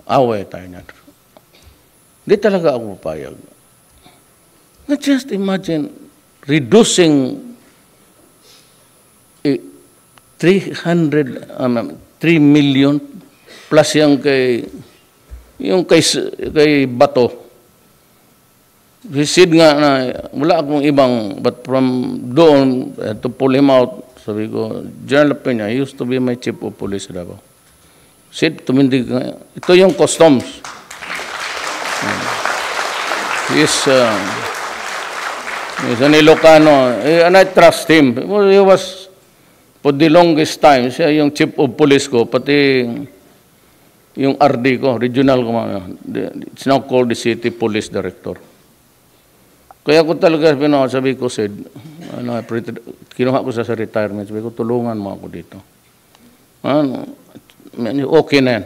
Away tayo na. Hindi talaga ako papayag. Now just imagine reducing 3 million plus yung kay Bato. Visid nga na wala akong ibang, but from doon to pull him out, sabi ko, General Peña, he used to be my chief of police sa Davao. Sid, tumindig nga. Ito yung customs. He's an Ilocano, and I trust him. He was, for the longest time, siya yung chief of police ko, pati yung RD ko, regional ko, it's now called the City Police Director. Kaya ko talaga, sabi ko, Sid, kinuha ko sa retirement, sabi ko, tulungan mo ako dito. Okay na yan.